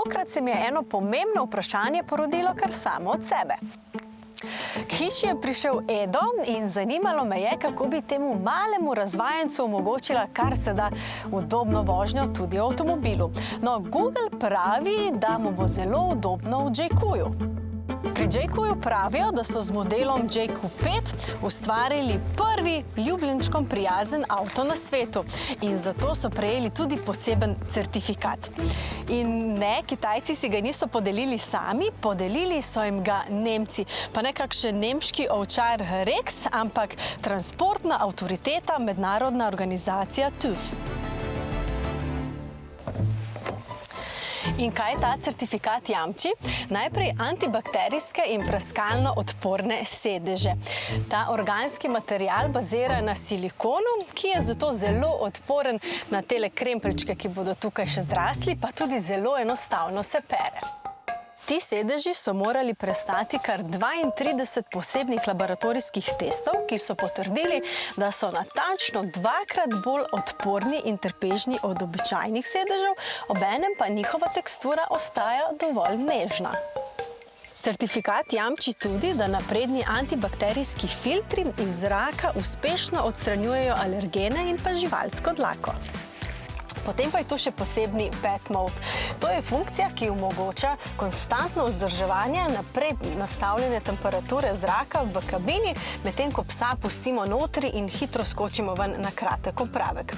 tokrat se mi je eno pomembno vprašanje porodilo kar samo od sebe. K hiši je prišel Edo in zanimalo me je, kako bi temu malemu razvajencu omogočila kar se da udobno vožnjo tudi v avtomobilu. No, Google pravi, da mu bo zelo udobno v Jaycuju. Pri Jaycuju pravijo, da so z modelom Jaycu5 ustvarili prvi ljubljenčkom prijazen avto na svetu in zato so prejeli tudi poseben certifikat. In ne, Kitajci si ga niso podelili sami, podelili so jim ga Nemci. Pa ne kakšen nemški ovčar Rex, ampak transportna avtoriteta mednarodna organizacija TÜV. In kaj ta certifikat jamči? Najprej antibakterijske in praskalno odporne sedeže. Ta organski material bazira na silikonu, ki je zato zelo odporen na tele krempeljčke, ki bodo tukaj še zrasli, pa tudi zelo enostavno se pere. Ti sedeži so morali prestati kar 32 posebnih laboratorijskih testov, ki so potrdili, da so natančno dvakrat bolj odporni in trpežni od običajnih sedežev, obenem pa njihova tekstura ostaja dovolj nežna. Certifikat jamči tudi, da napredni antibakterijski filtri iz zraka uspešno odstranjujejo alergene in pa živalsko dlako. Potem pa je tu še posebni Pet Mode. To je funkcija, ki omogoča konstantno vzdrževanje naprej nastavljene temperature zraka v kabini, medtem ko psa pustimo notri in hitro skočimo ven na kratek popravek.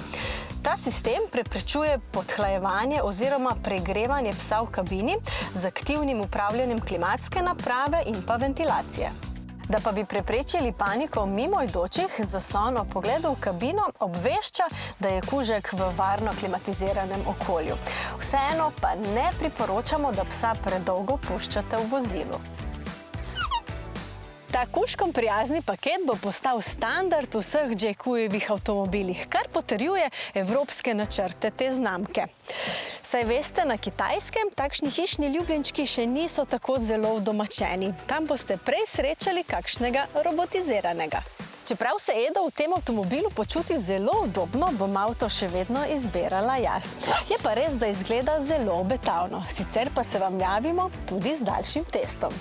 Ta sistem preprečuje podhlajevanje oziroma pregrevanje psa v kabini z aktivnim upravljanjem klimatske naprave in pa ventilacije. Da pa bi preprečili paniko mimoidočih, zaslon ob pogledu v kabino obvešča, da je kužek v varno klimatiziranem okolju. Vseeno pa ne priporočamo, da psa predolgo puščate v vozilu. Ta kužkom prijazni paket bo postal standard v vseh Jaycujevih avtomobilih, kar potrjuje evropske načrte te znamke. Saj veste, na Kitajskem takšni hišni ljubljenčki še niso tako zelo udomačeni. Tam boste prej srečali kakšnega robotiziranega. Čeprav se Edo v tem avtomobilu počuti zelo udobno, bom avto še vedno izbirala jaz. Je pa res, da izgleda zelo obetavno. Sicer pa se vam javimo tudi z daljšim testom.